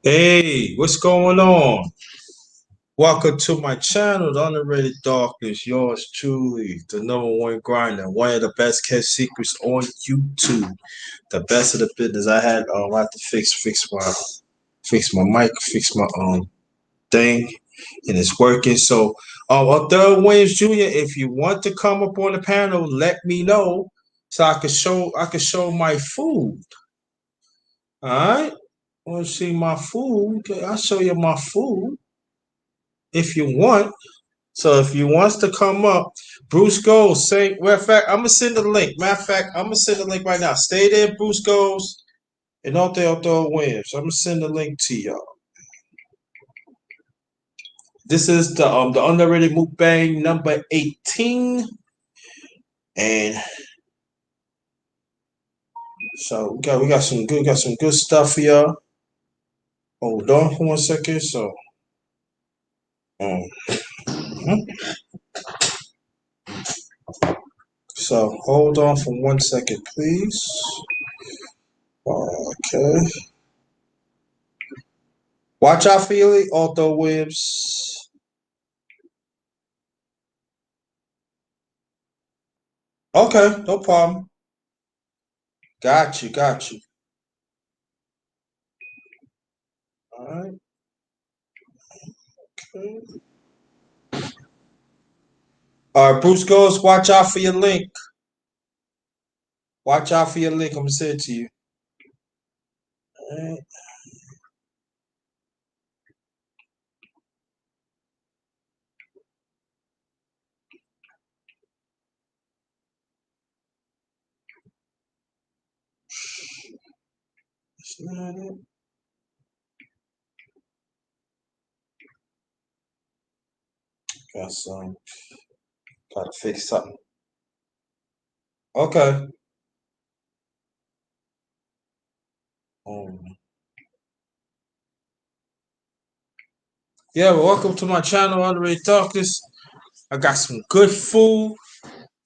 Hey, what's going on? Welcome to my channel, The Underrated Darkness. Yours truly, the #1 grinder, one of the best kept secrets on YouTube. The best of the business. I had to fix my mic, fix my thing, and it's working. So, Third Williams Jr., if you want to come up on the panel, let me know so I can show my food. All right. Want to see my food? Okay, I'll show you my food if you want. So if you wants to come up, Bruce Goes, say, matter of fact, I'm gonna send the link. Matter of fact, I'm gonna send the link right now. Stay there, Bruce Goes, and Otho Williams. I'm gonna send the link to y'all. This is the Underrated Mulbang number 18. And so we got some good stuff here. Hold on for 1 second. So mhm. So hold on for 1 second, please. Okay. Watch out for your Otho Williams. Okay, no problem. Got you, got you. All right. Okay. All right, Bruce Goes, watch out for your link. Watch out for your link. I'm gonna send it to you. All right. Got some. Gotta fix something. Okay. Um, yeah, well, welcome to my channel, Underrated Darkness. I got some good food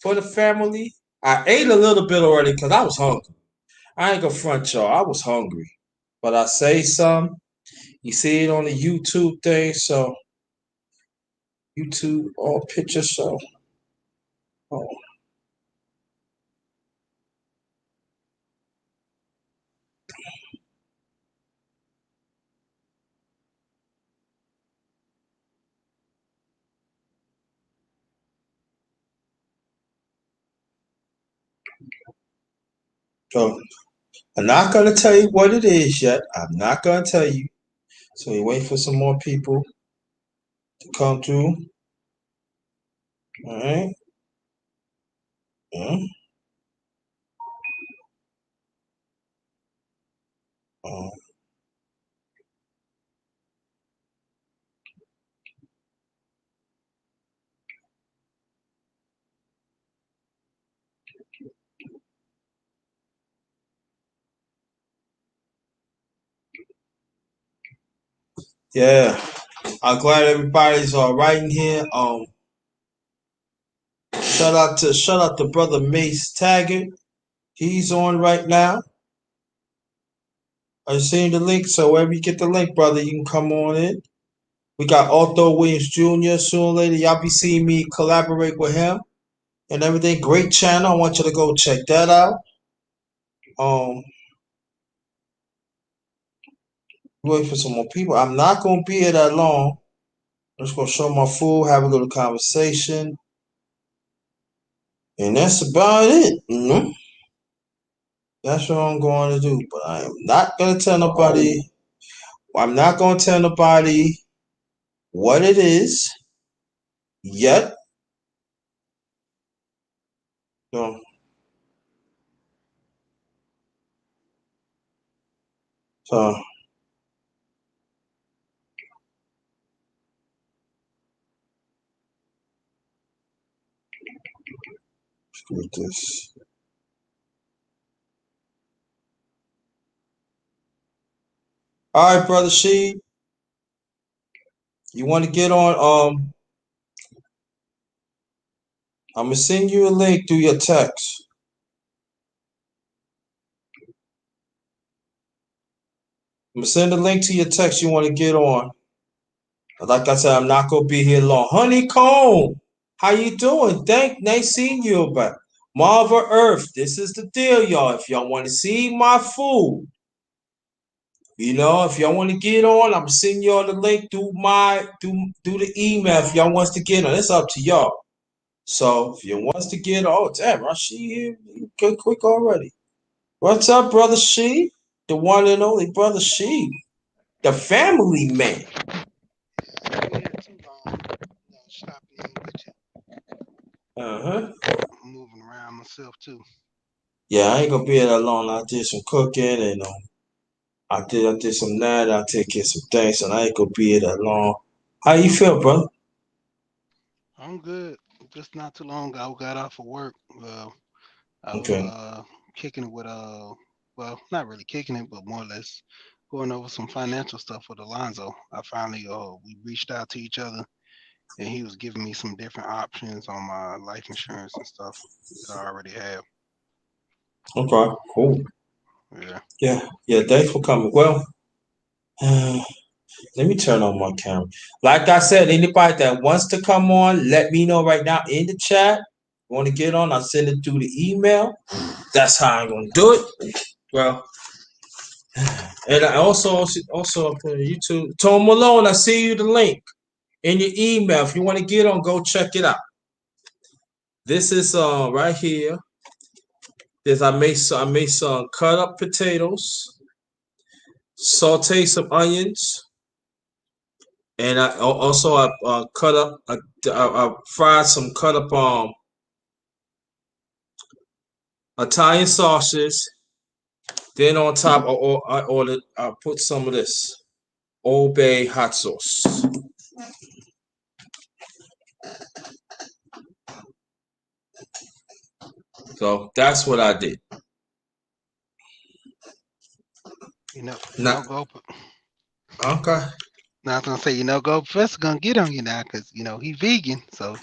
for the family. I ate a little bit already because I was hungry. I ain't gonna front y'all. I was hungry. But I say some. You see it on the YouTube thing, so YouTube all pictures, so oh. So I'm not gonna tell you what it is yet. I'm not gonna tell you. So we wait for some more people to come through. All right. Mm, mm. Yeah. I'm glad everybody's all right in here. Shout out to brother Mace Taggart. He's on right now. I seen the link, so wherever you get the link, brother, you can come on in. We got Otho Williams Jr. Sooner or later, y'all be seeing me collaborate with him and everything. Great channel. I want you to go check that out. Um, wait for some more people. I'm not gonna be here that long. I'm just gonna show my food, have a little conversation, and that's about it. That's what I'm going to do. But I am not gonna tell nobody. I'm not gonna tell nobody what it is yet. So, so let's get this. All right, brother She, you want to get on? I'm gonna send you a link through your text. I'm gonna send a link to your text. You want to get on? Like I said, I'm not gonna be here long. Honeycomb, how you doing? Nice seeing you. But Marva Earth, this is the deal, y'all. If y'all want to see my food, if y'all want to get on, I'm sending y'all the link through the email. If y'all wants to get on, it's up to y'all. So if you wants to get on, oh damn, I see you good quick already. What's up, brother She? The one and only brother She, the family man. Uh-huh. I'm moving around myself too. Yeah, I ain't gonna be here that long. I did some cooking and I did some that. I take care of some things, and I ain't gonna be here that long. How you feel, brother? I'm good. Just not too long ago, I got off of work. I was Okay. kicking it with well, not really kicking it, but more or less going over some financial stuff with Alonzo. I finally we reached out to each other, and he was giving me some different options on my life insurance and stuff that I already have. Okay. Cool. Yeah. Yeah. Yeah. Thanks for coming. Well, let me turn on my camera. Like I said, anybody that wants to come on, let me know right now in the chat. Want to get on? I'll send it through the email. That's how I'm gonna do it. Well, and I also put on YouTube. Tom Malone, I see you the link in your email. If you want to get on, go check it out. This is right here. This I made some cut up potatoes, saute some onions, and I cut up I fried some cut up Italian sausages. Then on top I put some of this Old Bay hot sauce. So that's what I did. Now Not go. okay. Now I was gonna say, go Professor gonna get on you now, cause he vegan, so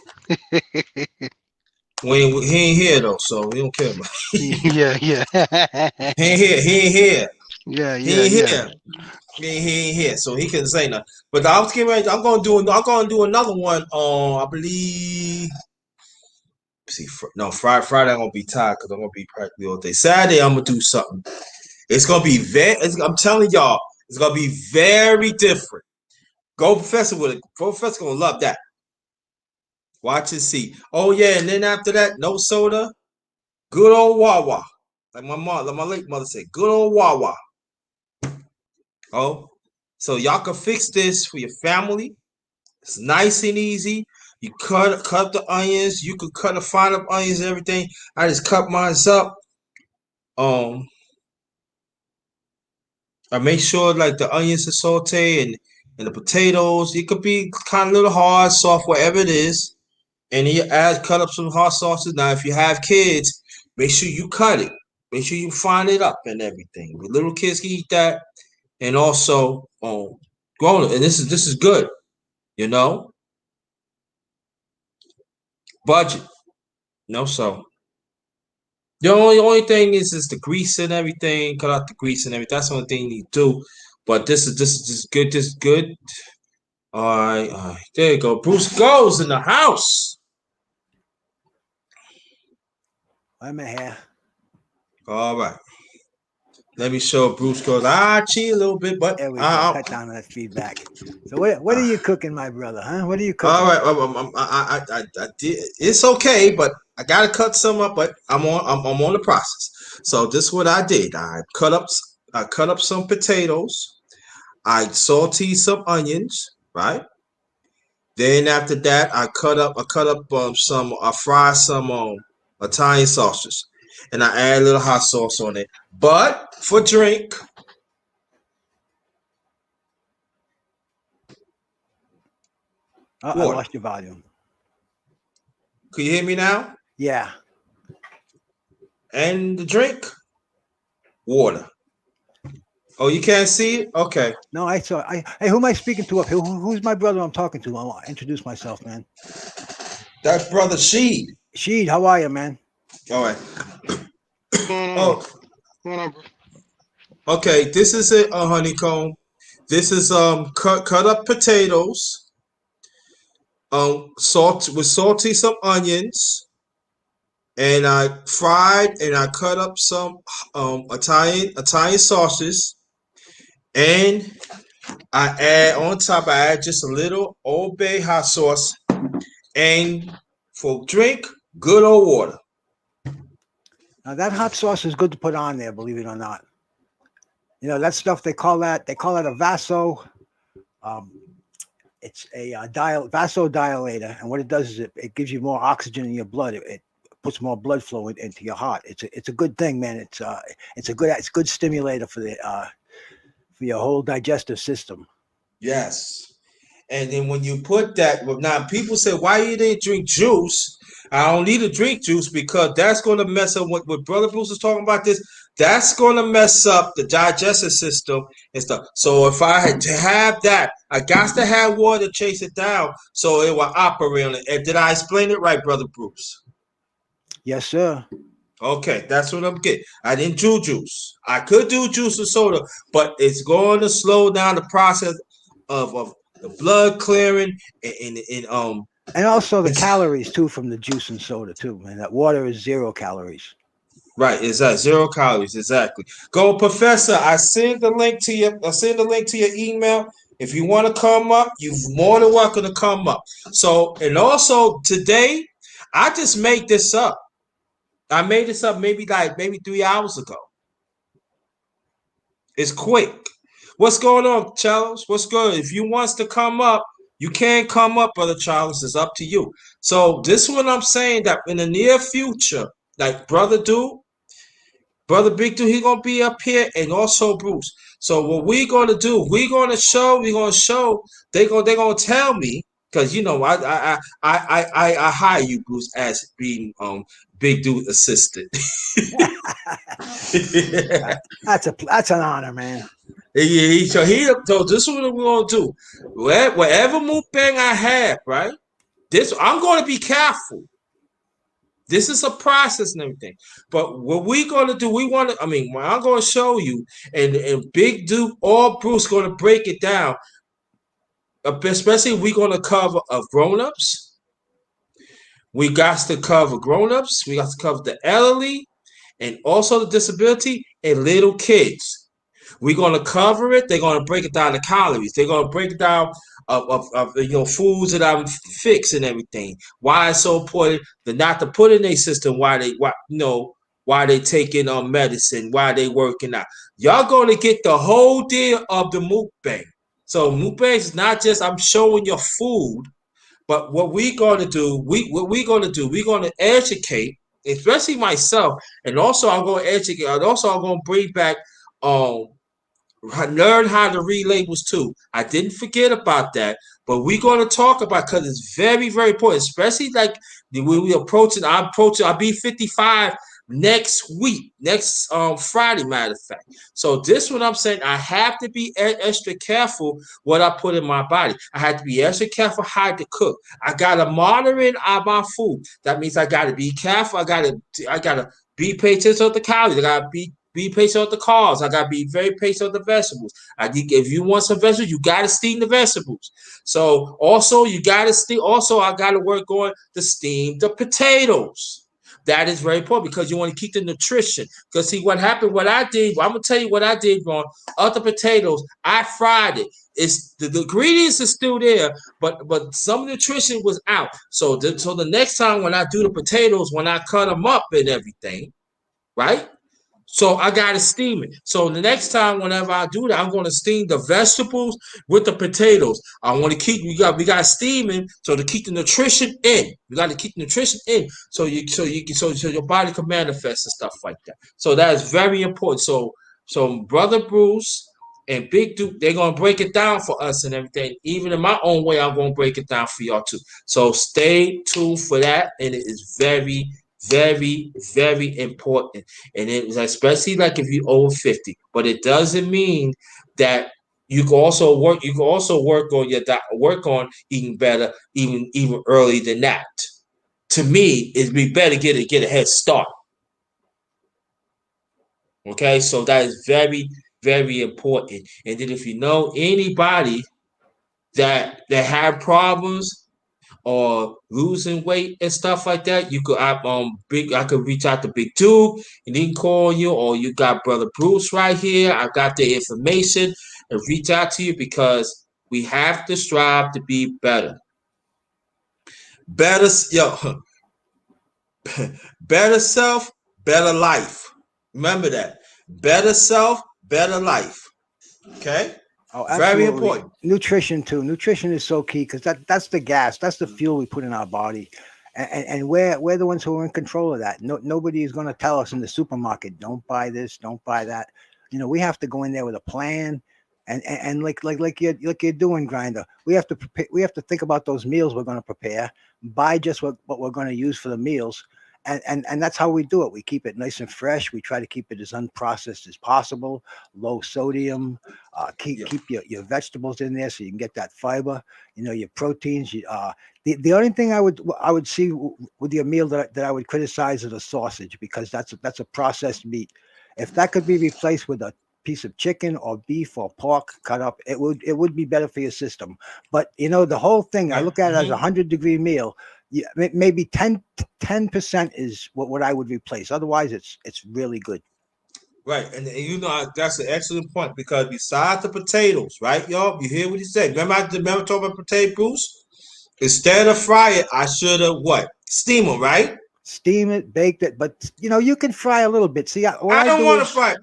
He ain't here though, so we don't care about. yeah, yeah, He ain't here. He ain't here. yeah, He yeah, ain't yeah. here. He ain't here, so he couldn't say nothing. But I was getting ready. I'm gonna do another one on. I believe. See, no, Friday I'm gonna be tired because I'm gonna be practically all day. Saturday I'm gonna do something. It's gonna be I'm telling y'all, it's gonna be very different. Go Professor with it. Professor gonna love that. Watch and see. Oh yeah, and then after that, no soda. Good old Wawa. Like my late mother said, good old Wawa. Oh, so y'all can fix this for your family. It's nice and easy. You cut up the onions. You could cut the fine up onions and everything. I just cut mine up. Um, I make sure like the onions are sauteed and the potatoes. It could be kind of a little hard, soft, whatever it is. And then you cut up some hot sauces. Now, if you have kids, make sure you cut it. Make sure you fine it up and everything. The little kids can eat that, and also grown up. And this is good. You know, budget. No, so the only thing is the grease and everything. Cut out the grease and everything. That's the only thing you need to do. But this is good. This is good. All right. There you go. Bruce goes in the house. I'm here. All right. Let me show Bruce goes. Cheat a little bit, but There we go. Cut down on that feedback. So what are you cooking, my brother? Huh? What are you cooking? all right. I did. It's okay, but I gotta cut some up. But I'm on the process. So this is what I did. I cut up some potatoes. I saute some onions. Right. Then after that, I fry some Italian sausages, and I add a little hot sauce on it. But for drink, I lost your volume. Can you hear me now? Yeah. And the drink, water. Oh, you can't see it? Okay. No, I saw. Hey, who am I speaking to up here? Who's my brother I'm talking to? I want to introduce myself, man. That's brother Sheed. Sheed, how are you, man? All right. What's going on? Oh, What's going on, bro? okay. This is it, honeycomb. This is cut up potatoes. Salty some onions, and I fried and I cut up some Italian sauces, and I add just a little Old Bay hot sauce, and for drink, good old water. Now that hot sauce is good to put on there, believe it or not. You know that stuff they call that a vaso. It's a vasodilator, and what it does is it gives you more oxygen in your blood. It puts more blood flow into your heart. It's a good thing, man. It's a good stimulator for your whole digestive system. Yes. And then when you put that, well, now people say, why you didn't drink juice? I don't need to drink juice because that's going to mess up what Brother Bruce is talking about this. That's going to mess up the digestive system and stuff. So if I had to have that, I got to have water to chase it down so it will operate on it. And did I explain it right, Brother Bruce? Yes, sir. Okay, that's what I'm getting. I didn't do juice. I could do juice or soda, but it's going to slow down the process of the blood clearing and also the calories too from the juice and soda too, man. That water is 0 calories. Right, exactly. 0 calories, exactly. Go, Professor. I send the link to your email. If you want to come up, you're more than welcome to come up. So, and also today, I just made this up. I made this up maybe 3 hours ago. It's quick. What's going on, Charles? What's good? If you wants to come up, you can come up, Brother Charles. It's up to you. So this one I'm saying that in the near future, like Brother Big Dude, he gonna be up here, and also Bruce. So what we gonna do? We're gonna show. They gonna tell me because I hire you, Bruce, as being Big Dude assistant. That's an honor, man. So this is what we're gonna do. Whatever mukbang I have, right? I'm gonna be careful. This is a process and everything. But what we're gonna do, I'm gonna show you, and Big Duke or Bruce gonna break it down. Especially we're gonna cover of grown-ups. We got to cover grown-ups, we got to cover the elderly, and also the disability and little kids. We're gonna cover it. They're gonna break it down to calories. They're gonna break it down of foods that I'm fixing and everything. Why it's so important not to put in their system. Why they taking medicine. Why they working out. Y'all gonna get the whole deal of the mukbang. So mukbang is not just I'm showing your food, But what we're gonna do, we're gonna educate, especially myself, and also I'm gonna educate, and also I'm gonna bring back um learn how to read labels too. I didn't forget about that, but we're going to talk about because it's very, very important, especially like when we approaching. I'll be 55 next week, next Friday, matter of fact. So this what I'm saying. I have to be extra careful what I put in my body. I have to be extra careful how to cook. I gotta moderate my food. That means I gotta be careful. I gotta be patient with the calories. I gotta be patient with the carbs. I gotta be very patient with the vegetables. If you want some vegetables, you gotta steam the vegetables. So also you gotta steam. Also, I gotta work on the steam the potatoes. That is very important because you want to keep the nutrition. Because see what happened, what I did, I'm gonna tell you what I did wrong. Other potatoes, I fried it. It's the ingredients are still there, but some nutrition was out. So the next time when I do the potatoes, when I cut them up and everything, right? So I gotta steam it. So the next time, whenever I do that, I'm gonna steam the vegetables with the potatoes. I want to keep we got steaming so to keep the nutrition in. We got to keep the nutrition in so your body can manifest and stuff like that. So that is very important. So brother Bruce and Big Duke, they're gonna break it down for us and everything. Even in my own way, I'm gonna break it down for y'all too. So stay tuned for that, and it is very, very, very important. And it especially like if you're over 50. But it doesn't mean that you can also work on work on eating better even earlier than that. To me, it'd be better get a head start. Okay, so that is very, very important. And then if you know anybody that have problems or losing weight and stuff like that, you could I could reach out to Big Duke and he can call you, or you got Brother Bruce right here. I got the information and reach out to you because we have to strive to be better. Better, yo, better self, better life. Remember that. Better self, better life. Okay? Oh, Very absolutely. important. Nutrition too. Nutrition is so key because that's the gas, that's the fuel we put in our body, and we're the ones who are in control of that. Nobody is going to tell us in the supermarket, don't buy this, don't buy that. We have to go in there with a plan, and like you're doing, Grinder. We have to prepare, we have to think about those meals we're going to prepare, buy just what we're going to use for the meals. And that's how we do it. We keep it nice and fresh. We try to keep it as unprocessed as possible, low sodium. Yeah. Keep your vegetables in there so you can get that fiber. Your proteins. The only thing I would see with your meal that I would criticize is a sausage, because that's a processed meat. If that could be replaced with a piece of chicken or beef or pork cut up, it would be better for your system. But the whole thing, I Right. look at it as a 100-degree meal. Yeah, maybe 10% is what I would replace. Otherwise, it's really good. Right, and that's an excellent point because besides the potatoes, right, y'all, you hear what he said. Remember talking about potato Bruce? Instead of fry it, I should have what? Steam them, right? Steam it, bake it, but you can fry a little bit. See, what I I don't do want to is fry it.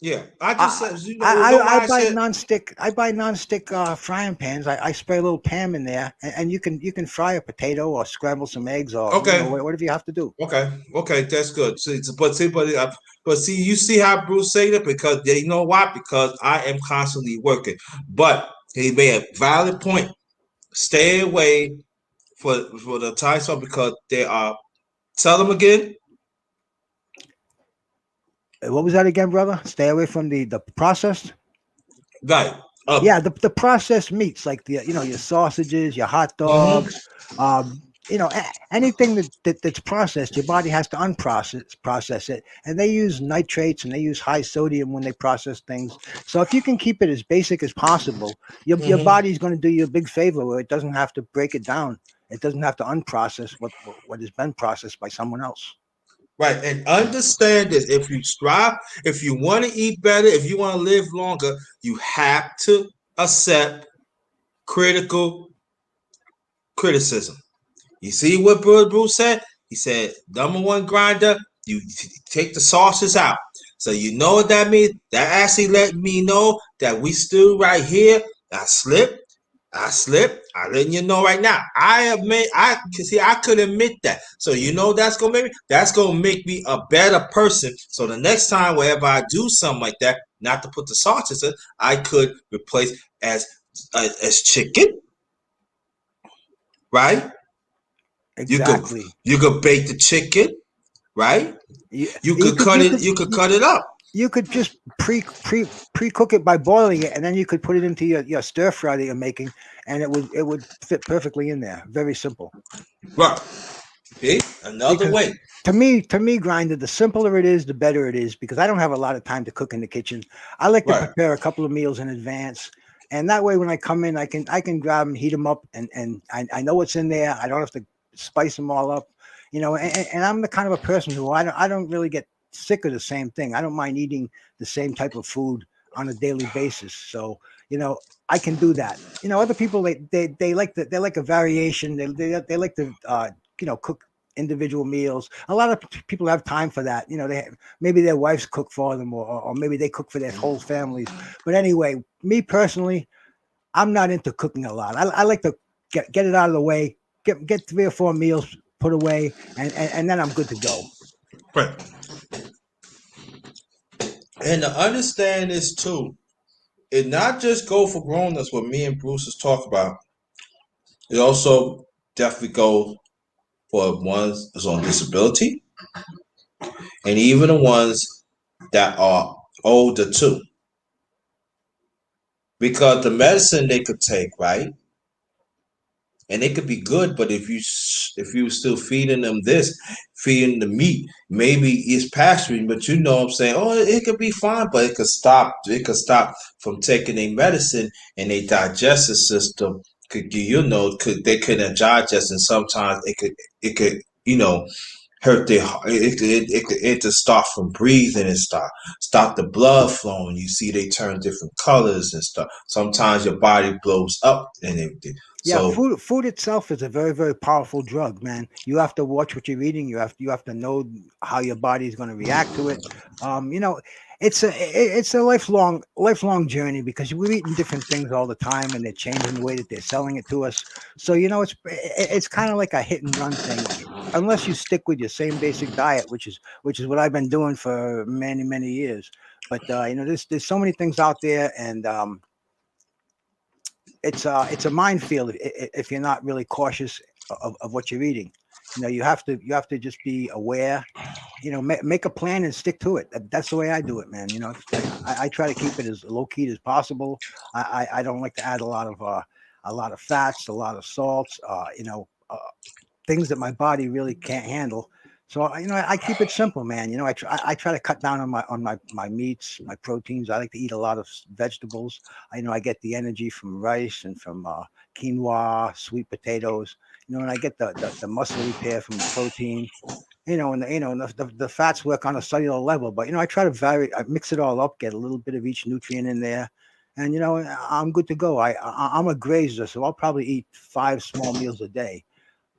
Yeah, I just I said, I, know I why I buy said, non-stick. I buy non-stick frying pans. I spray a little Pam in there, and you can fry a potato or scramble some eggs, or okay, whatever you have to do. okay, that's good. But see, you see how Bruce said it because you know why? Because I am constantly working. But he made a valid point. Stay away for the Thai sauce because they are. Tell them again. What was that again, brother? Stay away from the processed. Right. Yeah, the processed meats, like your sausages, your hot Mm-hmm. dogs, anything that's processed, your body has to process it, and they use nitrates and they use high sodium when they process things. So if you can keep it as basic as possible, your Mm-hmm. body's going to do you a big favor where it doesn't have to break it down. It doesn't have to unprocess what has been processed by someone else. Right. And understand this. If you want to eat better, if you want to live longer, you have to accept critical criticism. You see what Brother Bruce said? He said, number one grinder, you take the sauces out. So you know what that means? That actually let me know that we still right here. I slipped. I slipped. I letting you know right now. I admit I see I could admit that. So you know that's gonna make me a better person. So the next time wherever I do something like that, not to put the sauces in, I could replace as chicken, right? You could Exactly. you could bake the chicken, right? You, You you could could cut you it. could You could cut it up. you could just pre cook it by boiling it, and then you could put it into your stir fry that you're making, and it would fit perfectly in there. Very simple. Right. See? Another Because way. to me, Grinder, the simpler it is, the better it is. Because I don't have a lot of time to cook in the kitchen. I like to Right. prepare a couple of meals in advance, and that way when I come in, I can grab and heat them up, and I know what's in there. I don't have to spice them all up, And I'm the kind of a person who I don't really get sick of the same thing. I don't mind eating the same type of food on a daily basis. So I can do that. Other people they like a variation. They like to cook individual meals. A lot of people have time for that. Maybe their wives cook for them, or maybe they cook for their whole families. But anyway, me personally, I'm not into cooking a lot. I like to get it out of the way, get 3 or 4 meals put away, and then I'm good to go. Right. And to understand this too, it not just go for grown-ups what me and Bruce is talking about. It also definitely goes for ones that's on disability and even the ones that are older too. Because the medicine they could take, right? And it could be good, but if you still feeding them this, feeding the meat, maybe it's pasturing, but you know what I'm saying, oh, it could be fine, but it could stop from taking a medicine and a digestive system they couldn't digest, and sometimes it could hurt their heart. It to stop from breathing and stop the blood flowing. You see, they turn different colors and stuff. Sometimes your body blows up and everything. Yeah, So food itself is a very, very powerful drug, man. You have to watch what you're eating. You have to know how your body is going to react to it. Um, you know, it's a lifelong journey, because we're eating different things all the time, and they're changing the way that they're selling it to us. So it's kind of like a hit and run thing, unless you stick with your same basic diet, which is what I've been doing for many, many years. But there's so many things out there, and it's a minefield if you're not really cautious of what you're eating. You have to just be aware. Make a plan and stick to it. That's the way I do it, man. I try to keep it as low key as possible. I don't like to add a lot of fats, a lot of salts. Things that my body really can't handle. So I keep it simple, man. I try to cut down on my meats, my proteins. I like to eat a lot of vegetables. I get the energy from rice and from quinoa, sweet potatoes. And I get the muscle repair from the protein. And the fats work on a cellular level. But I try to vary. I mix it all up, get a little bit of each nutrient in there, and I'm good to go. I'm a grazer, so I'll probably eat 5 small meals a day.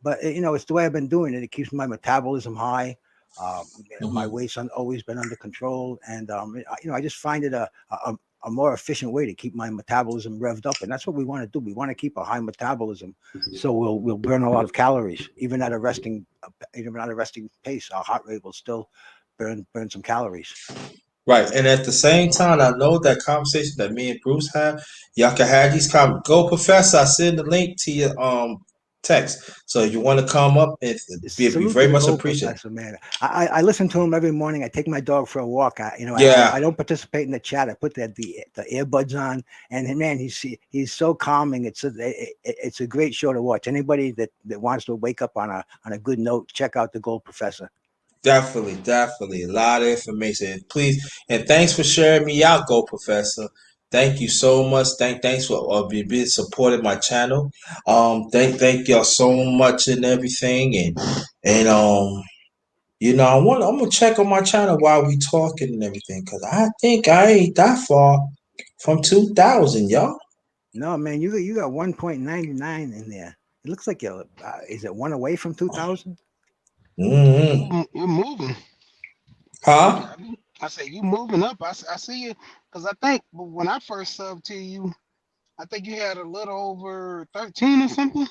But it's the way I've been doing it. It keeps my metabolism high. My mhm. weight's always been under control, and I just find it a more efficient way to keep my metabolism revved up, and that's what we want to do. We want to keep a high metabolism, so we'll burn a lot of calories, even at a resting pace. Our heart rate will still burn some calories. Right. And at the same time, I know that conversation that me and Bruce have, y'all can have these Go, Professor. I send the link to your text. So you want to come up and be Salute to very the much gold appreciated. professor, man. I listen to him every morning. I take my dog for a walk. I Yeah, don't participate in the chat. I put the earbuds on, and man, he's so calming. It's a great show to watch. Anybody that wants to wake up on a good note, check out the Gold Professor. definitely, definitely. A lot of information. Please, and thanks for sharing me out, Go Professor. Thank you so much. Thanks for being supporting my channel. Thank y'all so much and everything. And I'm gonna check on my channel while we talking and everything, cause I think I ain't that far from 2,000, y'all. No, man, you got 1.99 in there. It looks like is it one away from 2,000? Hmm. You're moving. Huh? I say you moving up. I see you because I think when I first subbed to you, I think you had a little over 13 or something.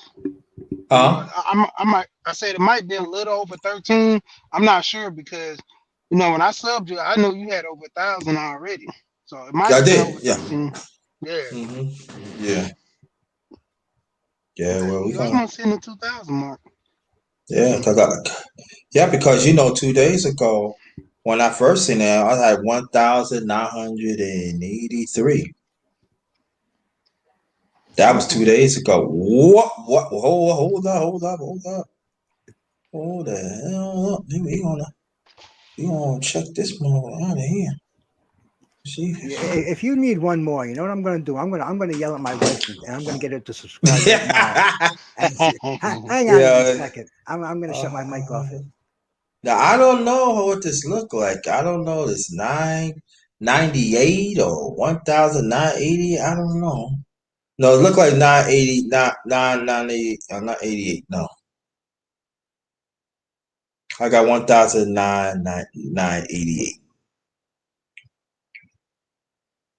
Or Huh? I said it might be a little over 13. I'm not sure because when I subbed you, I know you had over 1,000 already. So it might I have been over did. Yeah. 13. Yeah. hmm Yeah. Yeah. Okay, Well, we you gonna. almost hitting the 2,000 mark. Yeah, yeah, because 2 days ago, when I first seen it, I had 1,983. That was Okay. 2 days ago. What? What? Hold up! Hold up! Hold up! Hold the hell up! We gonna check this mother out of here. See? Yeah, if you need one more, you know what I'm going to do? I'm going to yell at my wife and I'm going to get her to subscribe right now. And see, hang on just a Yeah. second. I'm going to shut my mic off. Now I don't know what this look like. I don't know. This 998 or 1,980. I don't know. No, it looked like 980, not 998, not 88. No, I got 1,988.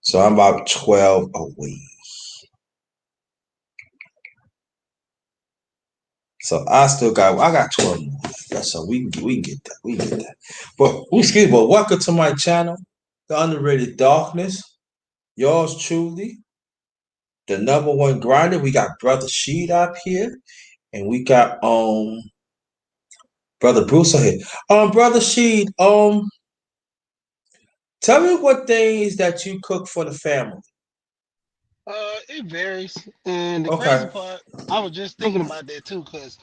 So I'm about 12 away. So I got 12 more. That's so we can get that. We can get that. But excuse me, but welcome to my channel, The Underrated Darkness. Yours truly, the number one grinder. We got Brother Sheed up here, and we got Brother Bruce here. Brother Sheed, tell me what things that you cook for the family. It varies, and the crazy Okay. part, I was just thinking about that too, cause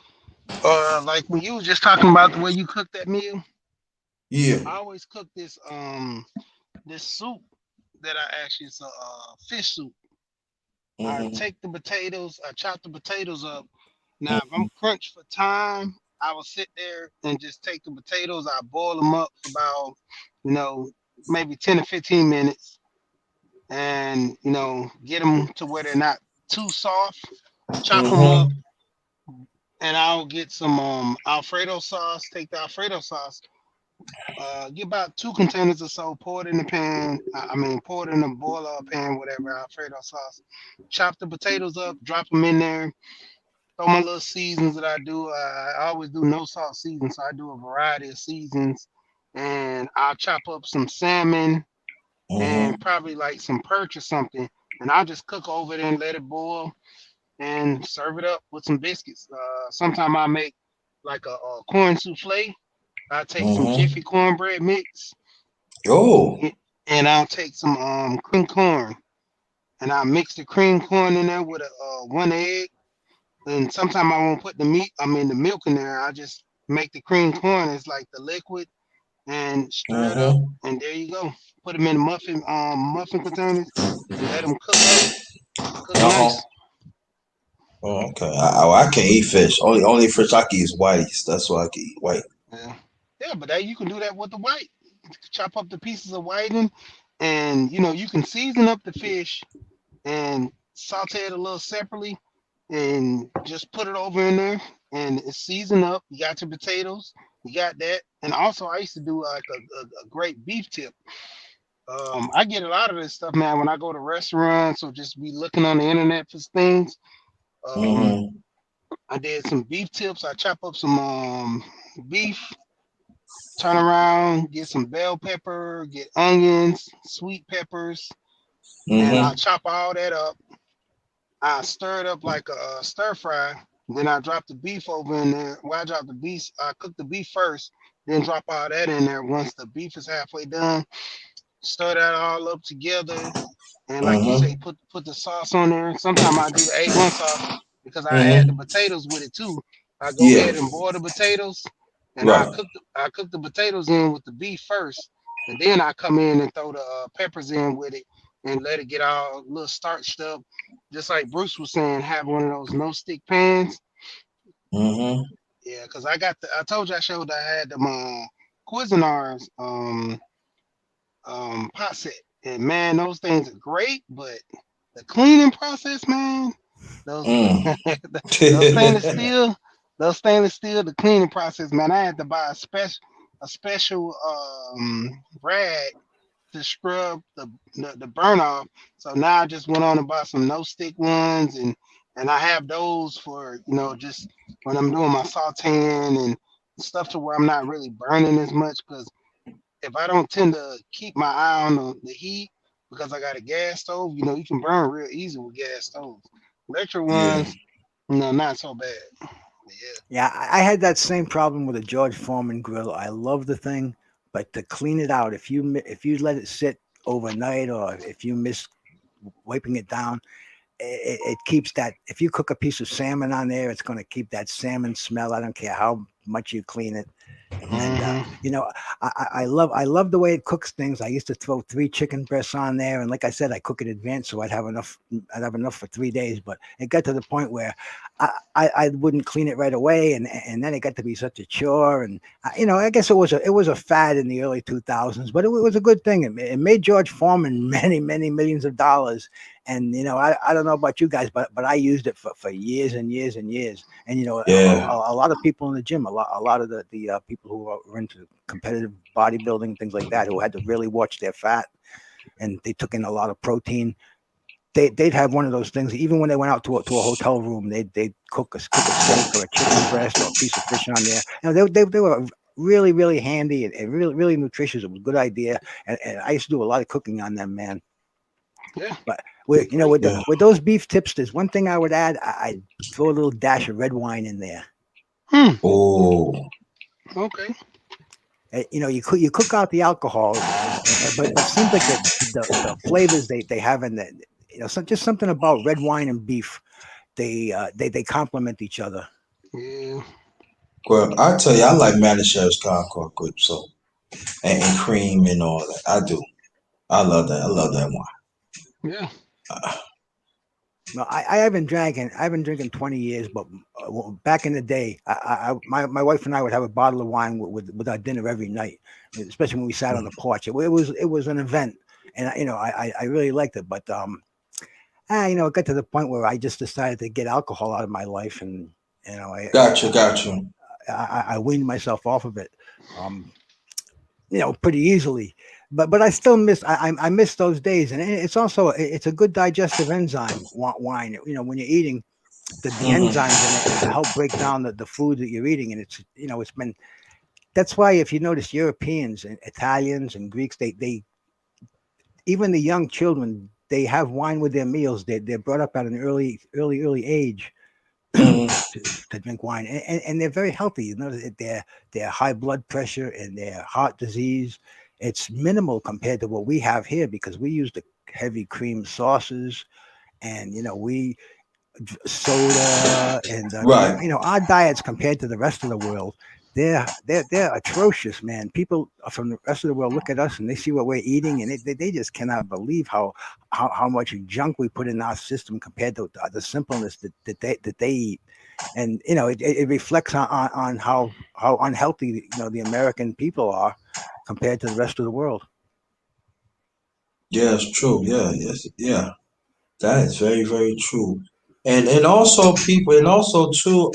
like when you was just talking about the way you cook that meal, Yeah. I always cook this soup that I actually it's a fish soup. I Mm-hmm. take the potatoes, I chop the potatoes up. Now, if Mm-hmm. I'm crunched for time, I will sit there and just take the potatoes. I boil them up for about, you know, maybe 10 to 15 minutes, and get them to where they're not too soft. Chop them up, Mm-hmm. and I'll get some Alfredo sauce. Take the Alfredo sauce. Get about 2 containers or so. Pour it in the pan. I mean, pour it in a boiler or pan, whatever. Alfredo sauce. Chop the potatoes up. Drop them in there. Throw my little seasons that I do. I always do no salt seasons, so I do a variety of seasons. And I'll chop up some salmon and Mm-hmm. probably like some perch or something. And I'll just cook over it and let it boil and serve it up with some biscuits. Sometimes I make like a corn souffle. I take some Mm-hmm. Jiffy cornbread mix, Oh. and I'll take some cream corn, and I mix the cream corn in there with a 1 egg. And sometimes I won't put the meat, I mean the milk in there. I just make the cream corn as like the liquid and stir it up, Mm-hmm. and there you go. Put them in muffin containers and let them cook up, cook Uh-huh. nice. Oh, okay. I can't eat fish. Only fish I can eat is whiteys. That's why I can eat white. Yeah, yeah, but you can do that with the white. Chop up the pieces of whiting, and you can season up the fish and saute it a little separately, and just put it over in there, and it's seasoned up. You got your potatoes, you got that, and also I used to do like a great beef tip. I get a lot of this stuff, man, when I go to restaurants or just be looking on the internet for things. Um, Mm-hmm. I did some beef tips. I chop up some beef, turn around, get some bell pepper, get onions, sweet peppers, and Mm-hmm. I'll chop all that up. I stir it up like a stir fry. Then I drop the beef over in there. Well, I drop the beef. I cook the beef first, then drop all that in there. Once the beef is halfway done, stir that all up together. And like you say, Mm-hmm. put the sauce on there. Sometimes I do the A1 sauce because I add the Mm-hmm. potatoes with it too. I go Yeah. ahead and boil the potatoes, and Right. I cook the potatoes in with the beef first, and then I come in and throw the peppers in with it and let it get all a little starched up. Just like Bruce was saying, have one of those no stick pans. Mm-hmm. Yeah, because I told you I showed I had them Cuisinarts pot set. And man, those things are great, but the cleaning process, man, those Mm. those stainless steel, the cleaning process, man, I had to buy a special rag to scrub the burn off. So now I just went on and bought some no stick ones, and I have those for just when I'm doing my sauteing and stuff to where I'm not really burning as much. Because if I don't tend to keep my eye on the heat because I got a gas stove, you can burn real easy with gas stoves. Electric Yeah. ones, no, not so bad. Yeah. Yeah, I had that same problem with a George Foreman grill. I love the thing, but to clean it out, if you let it sit overnight or if you miss wiping it down, it keeps that. If you cook a piece of salmon on there, it's going to keep that salmon smell. I don't care how much you clean it. And Hmm. I love the way it cooks things. I used to throw 3 chicken breasts on there, and like I said, I cook it advanced, so I'd have enough for 3 days. But it got to the point where I wouldn't clean it right away, and then it got to be such a chore. And I guess it was a fad in the early 2000s, but it was a good thing. It made George Foreman many millions of dollars. And I don't know about you guys, but I used it for years and years and years. And Yeah. a lot of people in the gym, a lot of the people who were into competitive bodybuilding, things like that, who had to really watch their fat, and they took in a lot of protein. They'd have one of those things. Even when they went out to a hotel room, they'd cook a steak or a chicken breast or a piece of fish on there. They were really handy and really nutritious. It was a good idea, and I used to do a lot of cooking on them, man. Yeah. But Great. Yeah. with those beef tips, there's one thing I would add. I'd throw a little dash of red wine in there. Hmm. Oh. Okay. You cook out the alcohol, but it seems like the flavors they have in the just something about red wine and beef. They complement each other. Yeah. Well, I tell you, I like Manischew's Concord grape so and cream and all that. I do. I love that. I love that one. Yeah. No, I haven't drinking. I've been drinking 20 years, but back in the day, my wife and I would have a bottle of wine with our dinner every night, especially when we sat on the porch. It was an event, and I really liked it. But it got to the point where I just decided to get alcohol out of my life, and you know, Got you. I weaned myself off of it, um, pretty easily. But I still I miss those days, and it's a good digestive enzyme. Wine, when you're eating, the Hmm. enzymes in it help break down the food that you're eating, and it's been that's why if you notice Europeans and Italians and Greeks, they even the young children, they have wine with their meals. They're brought up at an early age to, Hmm. to drink wine, and they're very healthy. Their high blood pressure and their heart disease, it's minimal compared to what we have here because we use the heavy cream sauces, and we soda, and Right. our diets compared to the rest of the world, they're atrocious, man. People from the rest of the world look at us and they see what we're eating, and they just cannot believe how much junk we put in our system compared to the simpleness that they eat. And it reflects on how unhealthy the American people are compared to the rest of the world. Yeah, it's true. Yeah, yes, yeah. That is very, very true. And also people, and also too,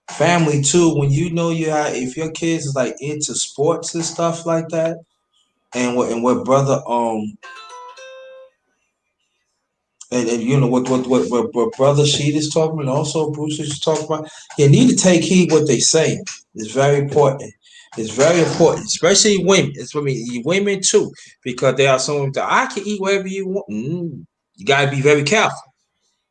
family too. When you know you have, if your kids is like into sports and stuff like that, and what brother and you know what brother Sheet is talking about, and also Bruce is talking about. You need to take heed what they say. It's very important. It's very important, especially women. It's women too, because there are some that I can eat whatever you want. You gotta be very careful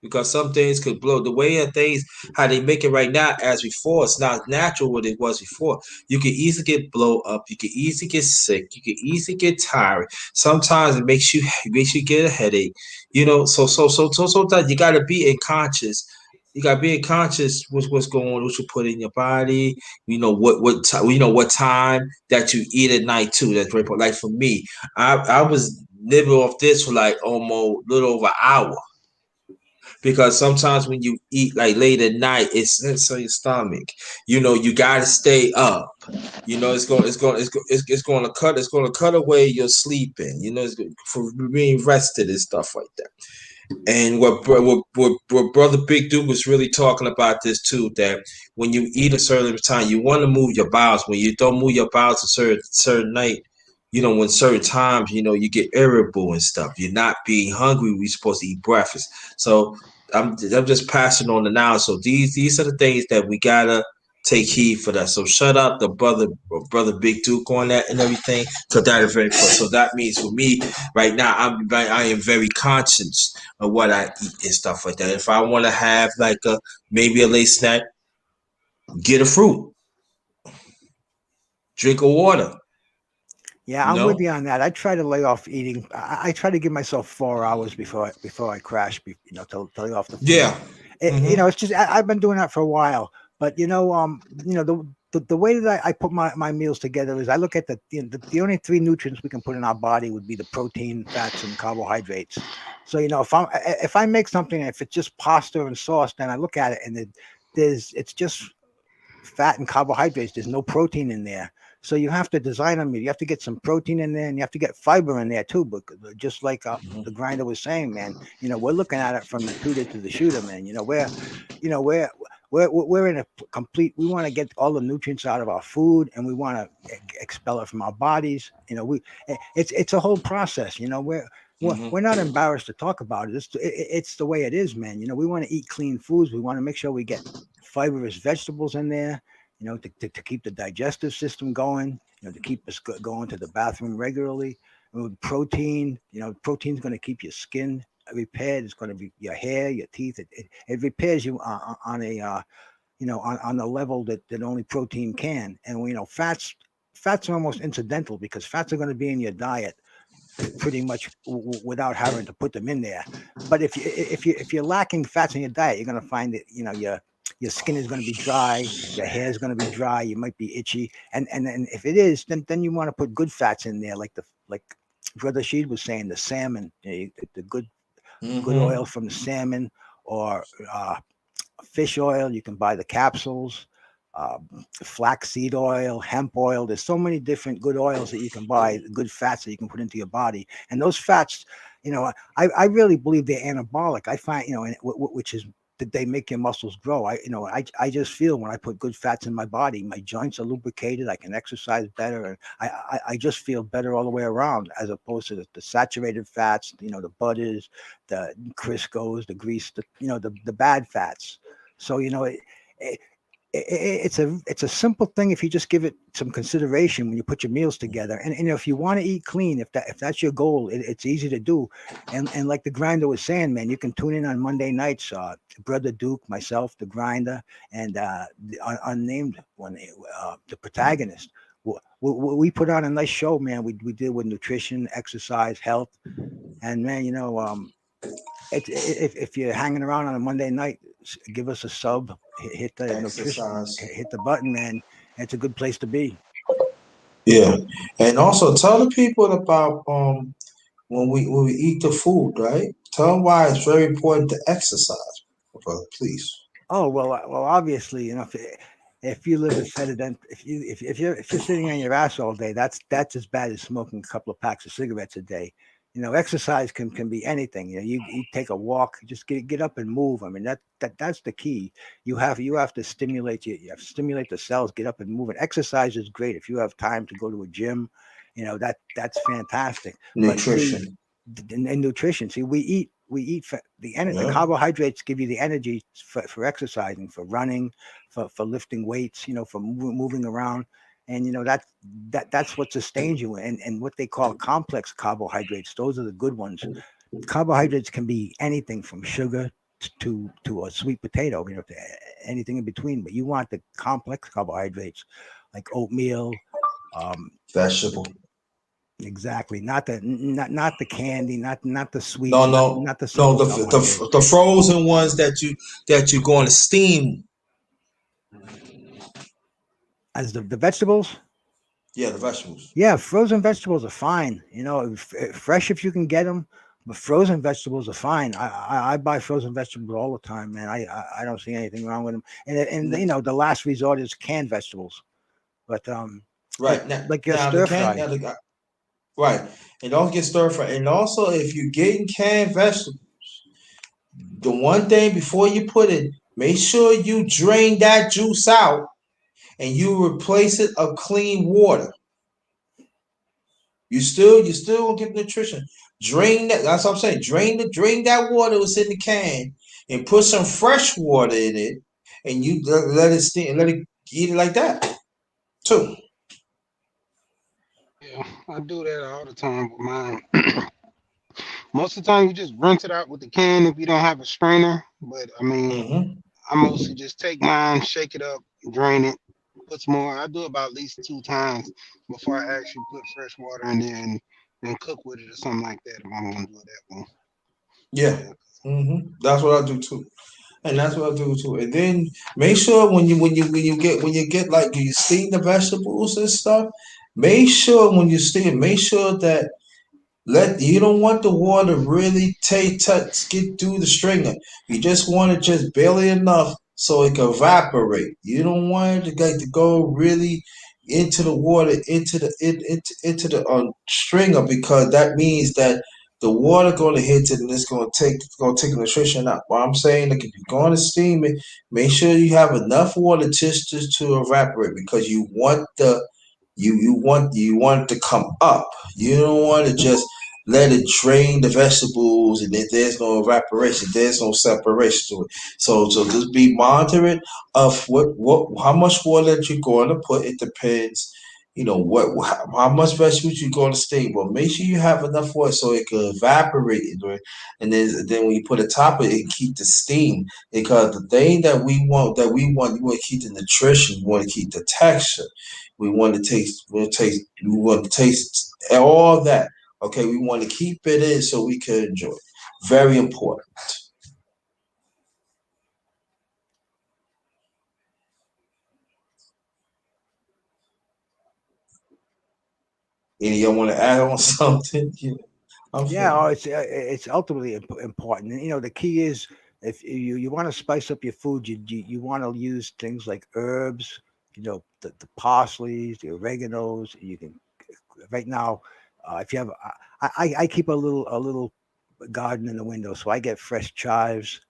because some things could blow the way of things how they make it right now as before. It's not natural what it was before. You can easily get blow up. You can easily get sick. You can easily get tired. Sometimes it makes you get a headache. Sometimes you gotta be in conscious. You gotta be in conscious with what's going on, what you put in your body. What time that you eat at night too. That's very important. Like for me, I was living off this for like almost a little over an hour because sometimes when you eat like late at night, it's on your stomach. You gotta stay up. It's going to cut away your sleeping. For being rested and stuff like that. And what brother Big Dude was really talking about this too, that when you eat a certain time, you want to move your bowels. When you don't move your bowels a certain night, when certain times, you get irritable and stuff. You're not being hungry. We're supposed to eat breakfast. So I'm just passing on the now. So these are the things that we gotta take heed for that. So shut up the brother Big Duke on that and everything. So that is very important. So that means for me right now, I am very conscious of what I eat and stuff like that. If I want to have like maybe a late snack, get a fruit, drink a water. Yeah, You I'm with know. you on that. I try to lay off eating. I try to give myself 4 hours before I crash. To lay off the food. Yeah. Mm-hmm. It's just I've been doing that for a while. But the way that I put my meals together is I look at the only three nutrients we can put in our body would be the protein, fats, and carbohydrates. So if I make something, if it's just pasta and sauce, then I look at it and it's just fat and carbohydrates. There's no protein in there. So you have to design them. You have to get some protein in there, and you have to get fiber in there too. But just like the grinder was saying, man, we're looking at it from the tutor to the shooter, man. You know, we're we're in a complete. We want to get all the nutrients out of our food, and we want to expel it from our bodies. It's a whole process. We're not embarrassed to talk about it. It's the way it is, man. We want to eat clean foods. We want to make sure we get fibrous vegetables in there, to keep the digestive system going, to keep us going to the bathroom regularly. With protein, protein's going to keep your skin repaired. It's going to be your hair, your teeth. It repairs you on a on the level that only protein can. And fats are almost incidental because fats are going to be in your diet pretty much without having to put them in there. But if you're lacking fats in your diet, you're going to find that your skin is going to be dry, your hair is going to be dry, you might be itchy, and if it is, then you want to put good fats in there, like Brother Sheed was saying, the salmon, the good Mm-hmm. oil from the salmon, or fish oil. You can buy the capsules, uh, flaxseed oil, hemp oil. There's so many different good oils that you can buy, good fats that you can put into your body. And those fats, I really believe they're anabolic. I find, which is that they make your muscles grow. I just feel when I put good fats in my body, my joints are lubricated. I can exercise better, and I just feel better all the way around, as opposed to the saturated fats, the butters, the Crisco's, the grease, the bad fats. So it, it's a simple thing if you just give it some consideration when you put your meals together. And if you want to eat clean, if that's your goal, it's easy to do. And like the grinder was saying, man, you can tune in on Monday nights. Brother Duke, myself, the grinder, and the unnamed one, the protagonist. We put on a nice show, man. We deal with nutrition, exercise, health, and man, if you're hanging around on a Monday night, give us a sub, hit the nutrition, Exercise. hit the button, man. It's a good place to be. Yeah, and also tell the people about when we eat the food, right? Tell them why it's very important to exercise, brother. Please. Oh well, obviously, if you live a sedent, if you're sitting on your ass all day, that's as bad as smoking a couple of packs of cigarettes a day. Exercise can be anything. You take a walk, just get up and move. I mean, that's the key. You have to stimulate you have to stimulate the cells, get up and move. And exercise is great if you have time to go to a gym. That's fantastic. But see, Nutrition. in nutrition, see, we eat for the Yeah. carbohydrates give you the energy for exercising, for running, for lifting weights, for moving around. And that's what sustains you. And what they call complex carbohydrates, those are the good ones. Carbohydrates can be anything from sugar to a sweet potato, to anything in between. But you want the complex carbohydrates, like oatmeal. um, Vegetable. exactly, not the candy, not the No, sweets, not no, not the no. simple The carbohydrates. frozen ones that you're going to steam. As the vegetables. Yeah, the vegetables. Yeah, frozen vegetables are fine. Fresh if you can get them, but frozen vegetables are fine. I buy frozen vegetables all the time, man. I don't see anything wrong with them. And N- the last resort is canned vegetables, but Right now, like your now the stir can fry. now the right, and don't get stir fry. And also, if you're getting canned vegetables, the one thing before you put it, make sure you drain that juice out and you replace it of clean water. You still gonna get nutrition. Drain that. That's what I'm saying. Drain that water that's in the can and put some fresh water in it, and you let it steam and let it eat it like that too. Yeah, I do that all the time with mine. Most of the time, you just rinse it out with the can if you don't have a strainer. But I mean, Hmm. I mostly just take mine, shake it up, drain it, put some more. I do it about at least 2 times before I actually put fresh water in there and cook with it or something like that if I'm gonna do it that way. Yeah. Yeah. That's what I do too. And that's what I do too. And then make sure when you get like you steam the vegetables and stuff, make sure when you steam, make sure that you don't want the water really touch get through the stringer. You just want it just barely enough so it can evaporate. You don't want it to go really into the water into the stringer because that means that the water going to hit it and it's going to take the nutrition out. What I'm saying, like if you're going to steam it, make sure you have enough water just to evaporate because you want it to come up. You don't want to just let it drain the vegetables, and then there's no evaporation, there's no separation to it. So just be monitoring of what how much water that you're going to put. It depends, how much vegetables you're going to steam. But make sure you have enough water so it can evaporate into it, and then when you put it top of it, keep the steam. Because the thing you want to keep the nutrition, you want to keep the texture. We want to taste all that. Okay, we want to keep it in so we can enjoy it. Very important. And y'all want to add on something? Yeah, I'm Yeah, finished. it's ultimately important. And, the key is if you want to spice up your food, you want to use things like herbs, the parsleys, the oreganos. You can right now, if you have, I keep a little garden in the window, so I get fresh chives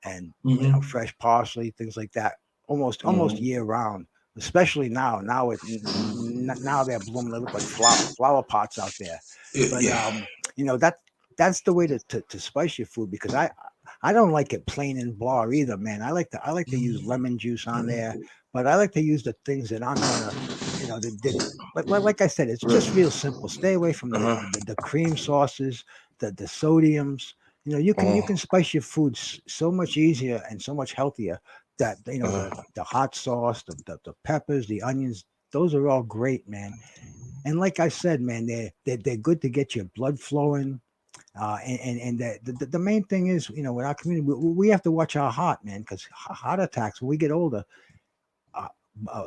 and Mm-hmm. fresh parsley, things like that, almost Mm-hmm. year round. Especially now, now they're blooming. They look like flower pots out there. Yeah, But yeah. that's the way to spice your food because I don't like it plain and blah either, man. I like to use lemon juice on there, but I like to use the things that I'm gonna, like I said, it's just real simple. Stay away from Uh-huh. the cream sauces, the sodiums. You can spice your food so much easier and so much healthier. That Uh-huh. the hot sauce, the peppers, the onions, those are all great, man. And like I said, man, they're good to get your blood flowing. And the main thing is, with our community, we have to watch our heart, man, because heart attacks when we get older, uh, uh,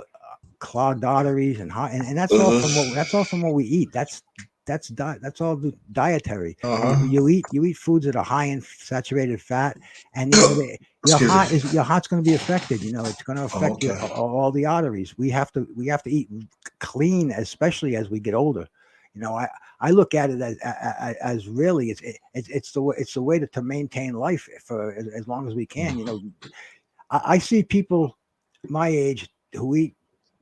clogged arteries and heart, and that's all from what we eat. That's all dietary. Uh-huh. You eat foods that are high in saturated fat, and your Excuse me. heart's going to be affected. It's going to Oh, affect okay. all the arteries. We have to eat clean, especially as we get older. I look at it as really it's the way to maintain life for as long as we can. I see people my age who eat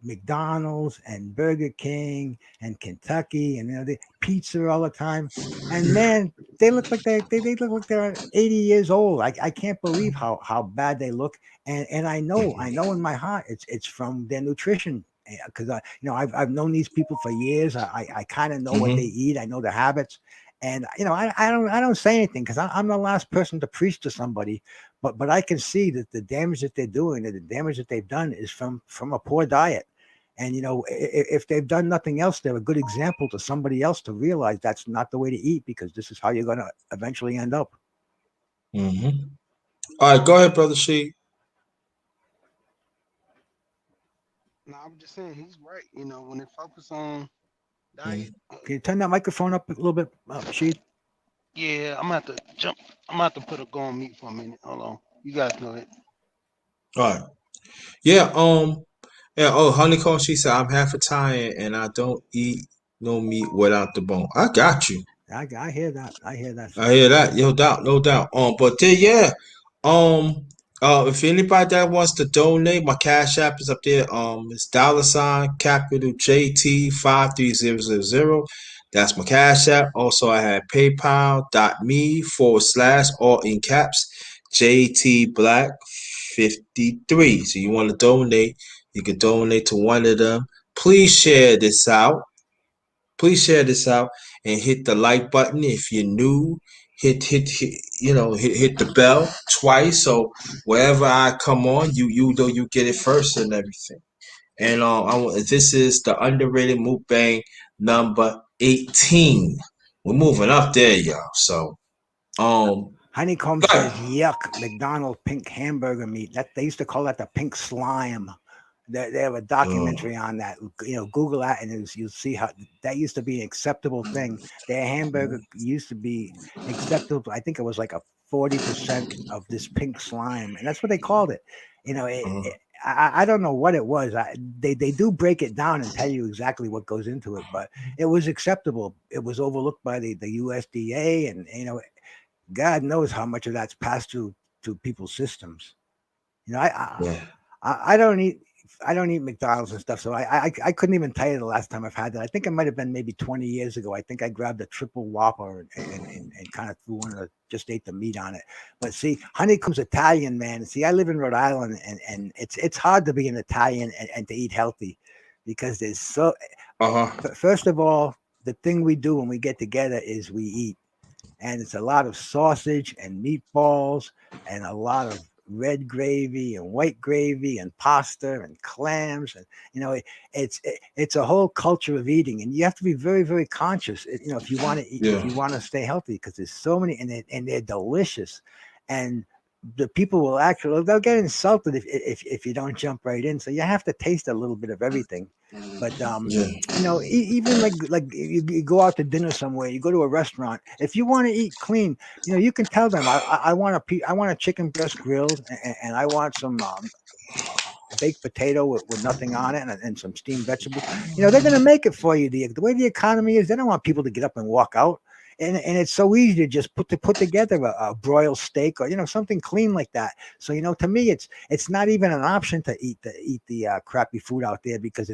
McDonald's and Burger King and Kentucky and they pizza all the time, and man, they look like they look like they're 80 years old. I can't believe how bad they look, and I know in my heart it's from their nutrition because I've known these people for years. I kind of know what they Mm-hmm. eat. I know their habits. And I don't say anything because I'm the last person to preach to somebody, but I can see that the damage that they're doing, and the damage that they've done, is from a poor diet. And if they've done nothing else, they're a good example to somebody else to realize that's not the way to eat because this is how you're going to eventually end up. Mm-hmm. All right, go ahead, brother She. No, I'm just saying he's right. When they focus on Mm-hmm. diet, Can you turn that microphone up a little bit, Sheed? yeah, I'm gonna have to jump. I'm gonna have to put a go on mute for a minute. Hold on. You guys know it. All right. Yeah. Yeah. Oh, honeycomb. She said, "I'm half Italian and I don't eat no meat without the bone." I got you. I hear that. I hear that, I sir. hear that. No doubt. No doubt. But then, yeah. If anybody that wants to donate, my cash app is up there. It's $ capital JT 53000. That's my Cash App. Also, I had PayPal.me/, all in caps, JT Black 53. So you want to donate, you can donate to one of them. Please share this out. Please share this out and hit the like button if you're new. Hit hit the bell twice so wherever I come on, you get it first and everything. And this is the underrated mukbang number 18. We're moving up there, y'all. So Honeycomb good. says, "Yuck, McDonald's pink hamburger meat. That they used to call that the pink slime." They have a documentary on that. Google that, and you'll see how that used to be an acceptable thing. Their hamburger used to be acceptable. I think it was like a 40% of this pink slime, and that's what they called it. I don't know what it was. They do break it down and tell you exactly what goes into it, but it was acceptable. It was overlooked by the USDA, and God knows how much of that's passed through to people's systems. You know, Yeah. I don't eat McDonald's and stuff, so I couldn't even tell you the last time I've had that. I think it might have been maybe 20 years ago. I think I grabbed a triple Whopper and kind of threw one of the just ate the meat on it. But see, Honeycomb's Italian, man. See, I live in Rhode Island, and it's hard to be an Italian and to eat healthy because there's so. Uh-huh. First of all, the thing we do when we get together is we eat, and it's a lot of sausage and meatballs and a lot of red gravy and white gravy and pasta and clams, and it's a whole culture of eating, and you have to be very, very conscious, if you want to eat, if Yeah. you want to stay healthy, because there's so many, and they're delicious, and the people will actually they'll get insulted if you don't jump right in, so you have to taste a little bit of everything. But Yeah. even like you go out to dinner somewhere, you go to a restaurant. If you want to eat clean, you can tell them I want I want a chicken breast grilled, and I want some baked potato with nothing on it, and some steamed vegetables. They're going to make it for you. The way the economy is, they don't want people to get up and walk out. And it's so easy to just put together a broiled steak or something clean like that. So to me, it's not even an option to eat the crappy food out there, because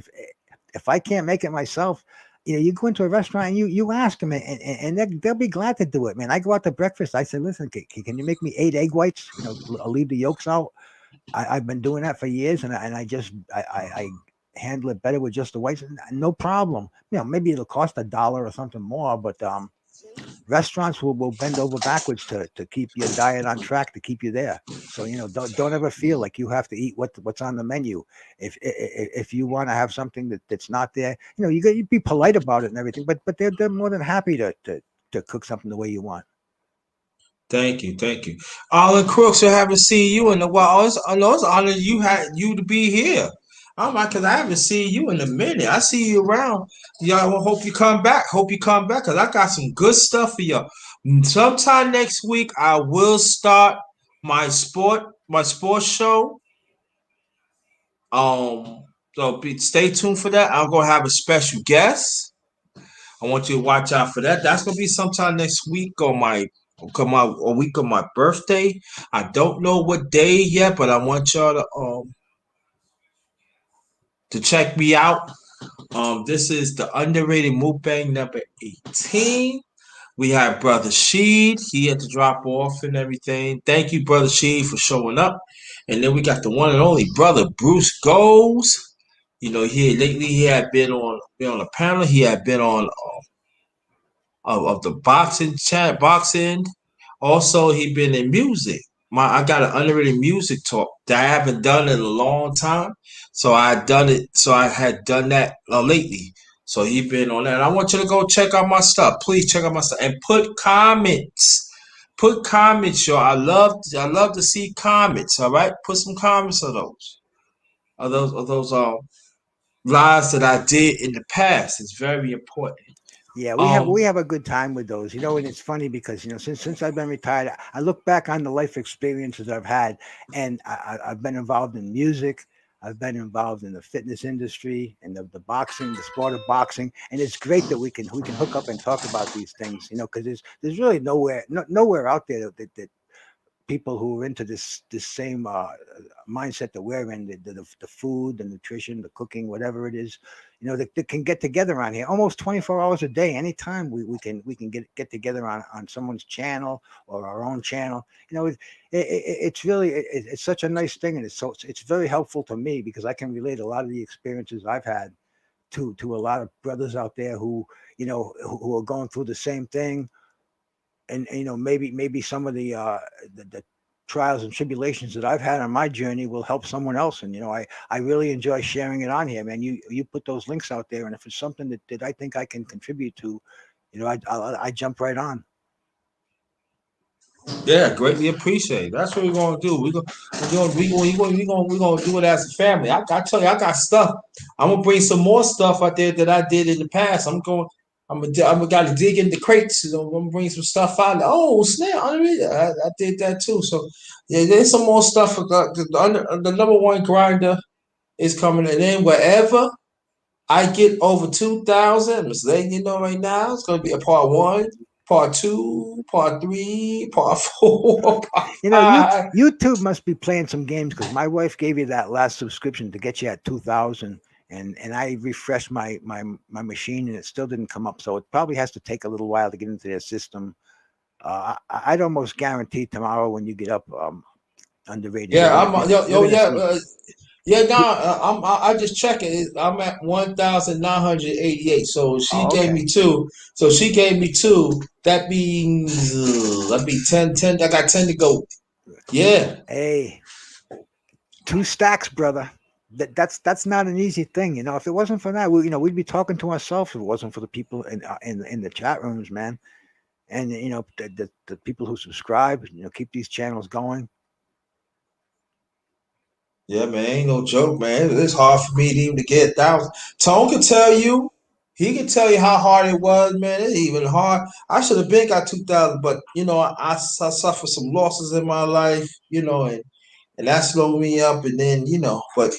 if I can't make it myself, you go into a restaurant and you ask them, and they'll be glad to do it, man. I go out to breakfast. I say, listen, can you make me 8 egg whites? I'll leave the yolks out. I've been doing that for years, and I handle it better with just the whites. No problem. Maybe it'll cost $1 or something more, but restaurants will bend over backwards to keep your diet on track, to keep you there. So don't ever feel like you have to eat what's on the menu. If you want to have something that's not there, you be polite about it and everything. But they're more than happy to cook something the way you want. Thank you, thank you. Alan Crooks, I haven't seen you in a while. It's honor you to be here. I'm like, cause I haven't seen you in a minute. I see you around. Y'all, hope you come back. Hope you come back, cause I got some good stuff for y'all. Sometime next week, I will start my sports show. Stay tuned for that. I'm gonna have a special guest. I want you to watch out for that. That's gonna be sometime next week on a week of my birthday. I don't know what day yet, but I want y'all to check me out. This is the underrated mukbang number 18. We have Brother Sheed. He had to drop off and everything. Thank you, Brother Sheed, for showing up. And then we got the one and only Brother Bruce Goes. He had been on a panel. He had been on of the boxing. Also, he been in music. I got an underrated music talk that I haven't done in a long time. So I done it. So I had done that lately. So he been on that. And I want you to go check out my stuff. Please check out my stuff and put comments. Put comments, y'all. I love to see comments. All right, put some comments of those lives that I did in the past. It's very important. Yeah, Um, we have a good time with those, and it's funny because since I've been retired, I look back on the life experiences I've had, and I've been involved in music, I've been involved in the fitness industry and the boxing, the sport of boxing, and it's great that we can hook up and talk about these things, because there's really nowhere out there that people who are into this same mindset that we're in, the food, the nutrition, the cooking, whatever it is, that can get together on here almost 24 hours a day. Anytime we can get together on someone's channel or our own channel. It's really it's such a nice thing, and it's very helpful to me because I can relate a lot of the experiences I've had to a lot of brothers out there who who are going through the same thing, and maybe some of the trials and tribulations that I've had on my journey will help someone else. And I really enjoy sharing it on here, man. You put those links out there, and if it's something that I think I can contribute to, I jump right on. Yeah, greatly appreciate. That's what we're gonna do. We're gonna do it as a family. I tell you, I got stuff. I'm gonna bring some more stuff out there that I did in the past. I'm gotta dig in the crates. I'm gonna bring some stuff out. Oh snap! I did that too. So yeah, there's some more stuff. The number one grinder is coming in wherever I get over 2,000. I'm just letting you know right now. It's gonna be a part one, part two, part three, part four, part five. YouTube must be playing some games because my wife gave you that last subscription to get you at 2,000, and I refreshed my machine and it still didn't come up. So it probably has to take a little while to get into their system. I'd almost guarantee tomorrow when you get up, underrated. Yeah, You're gonna yeah, see. I just checking. I'm at 1,988. So she Oh, gave okay. me two. So she gave me two. That means that'd be 10, 10. I got 10 to go. Yeah. Hey, 2 stacks, brother. That's not an easy thing. If it wasn't for that, we'd be talking to ourselves. If it wasn't for the people in the chat rooms, man, and the people who subscribe, keep these channels going. Yeah, man, ain't no joke, man. It's hard for me to even to get 1,000. Tone can tell you. He can tell you how hard it was, man. It's even hard. I should have been got 2,000, but I suffered some losses in my life, and that slowed me up. And then but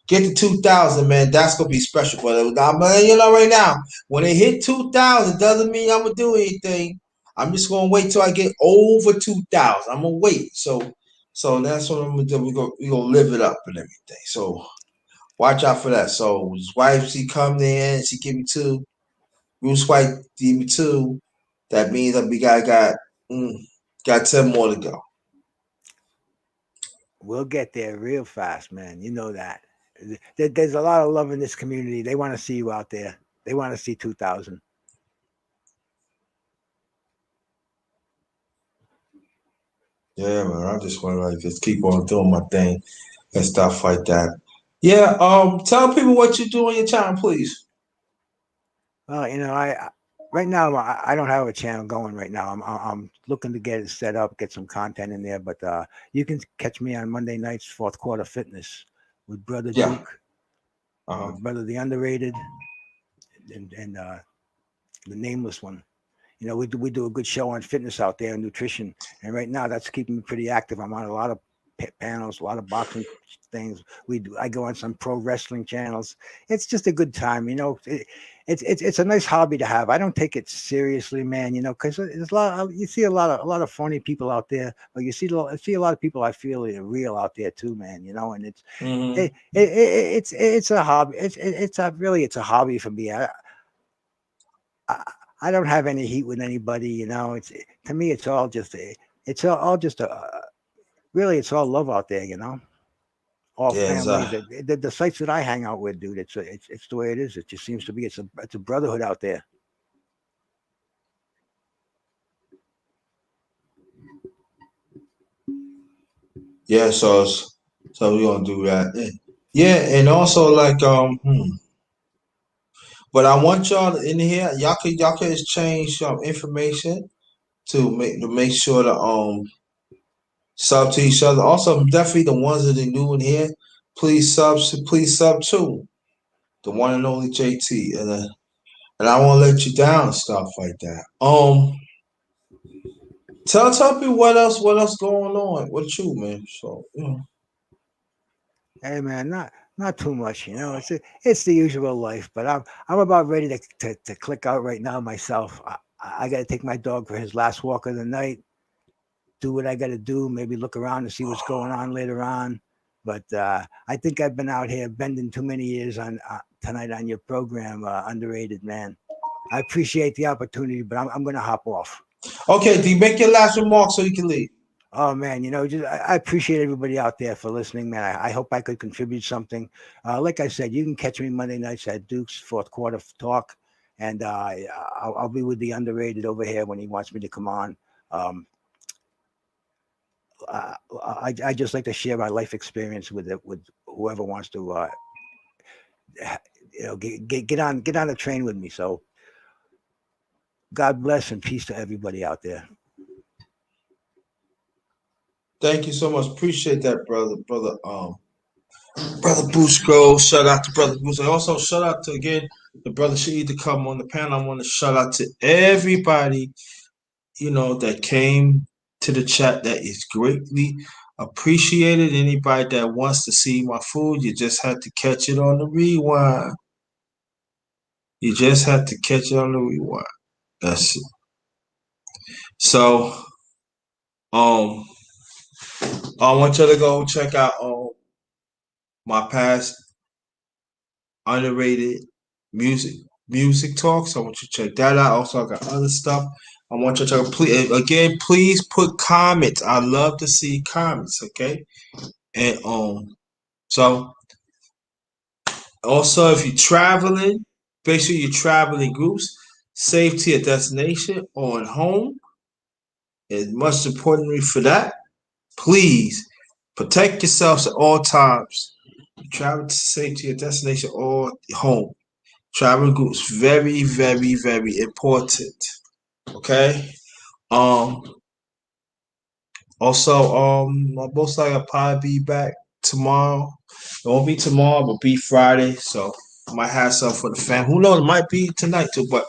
get to 2,000, man. That's gonna be special. But I'm letting right now, when it hit 2,000, doesn't mean I'm gonna do anything. I'm just gonna wait till I get over 2,000. I'm gonna wait. So that's what I'm gonna do. We gonna live it up and everything. So watch out for that. So his wife, she come in, she give me two. Bruce White give me two. That means that we got 10 more to go. We'll get there real fast, man. You know that. There's a lot of love in this community. They want to see you out there. They want to see 2,000. Yeah, man. I just want to just keep on doing my thing and stuff like that. Yeah. Tell people what you do on your channel, please. Well, I right now I don't have a channel going right now. I'm looking to get it set up, get some content in there. But you can catch me on Monday nights, fourth quarter fitness with Brother Yeah. Duke, Uh-huh. Brother the Underrated, and the nameless one. We do a good show on fitness out there and nutrition, and right now that's keeping me pretty active. I'm on a lot of panels, a lot of boxing things. I go on some pro wrestling channels. It's just a good time. It's a nice hobby to have. I don't take it seriously, man. Because there's you see a lot of funny people out there, but you see a lot of people I feel are real out there too, man. And Mm-hmm. it's a hobby. It's a hobby for me. I, I don't have any heat with anybody. It's to me, it's all just really, it's all love out there. All Yeah, family. The sites that I hang out with, dude. It's the way it is. It just seems to be. It's a brotherhood out there. yeah. So we're gonna do that. Yeah, and also but I want y'all in here. Y'all can exchange some information to make sure to sub to each other. Also, definitely the ones that are new in here, please sub too. The one and only JT, and I won't let you down and stuff like that. Tell me what else going on with you, man. So Hey, man, not too much. It's the usual life. But I'm about ready to click out right now myself. I got to take my dog for his last walk of the night. Do what I got to do. Maybe look around and see what's going on later on. But I think I've been out here bending too many years on tonight on your program, Underrated Man. I appreciate the opportunity, but I'm going to hop off. Okay, D, make your last remark so you can leave. Oh man, I appreciate everybody out there for listening, man. I hope I could contribute something. Like I said, you can catch me Monday nights at Duke's fourth quarter talk, and I'll be with the Underrated over here when he wants me to come on. Um, I just like to share my life experience with whoever wants to, get on the train with me. So God bless and peace to everybody out there. Thank you so much. Appreciate that, brother Bruce Grove. Shout out to brother Bruce. And also shout out to again the brother Shaheed to come on the panel. I want to shout out to everybody, that came to the chat. That is greatly appreciated. Anybody that wants to see my food, you just have to catch it on the rewind. You just have to catch it on the rewind. That's it. So, I want you to go check out my past underrated music talks. I want you to check that out. Also, I got other stuff. I want you to check. Please put comments. I love to see comments. Okay, and so also if you're traveling, make sure you travel in groups. Safe to your destination or at home. And most importantly for that, please protect yourselves at all times. Travel to safe to your destination or home. Travel groups very, very, very important. Okay. Um. Also, most likely I'll probably be back tomorrow. It won't be tomorrow, but be Friday. So I might have something for the fam. Who knows? It might be tonight too. But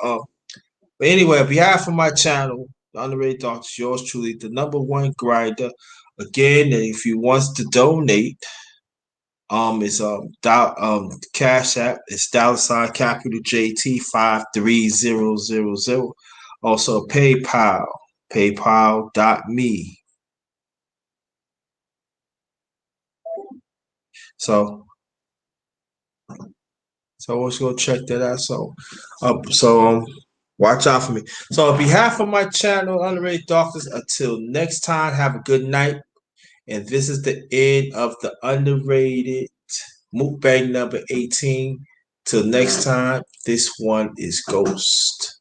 anyway, on behalf of my channel, the Underrated Doctors, yours truly, the number one grinder. Again, and if you want to donate, it's Cash App. It's $ capital JT 53000. Also PayPal, PayPal.me. So let's go check that out. Watch out for me. So on behalf of my channel, Underrated Doctors, until next time, have a good night. And this is the end of the Underrated Mulbang number 18. Till next time, this one is Ghost.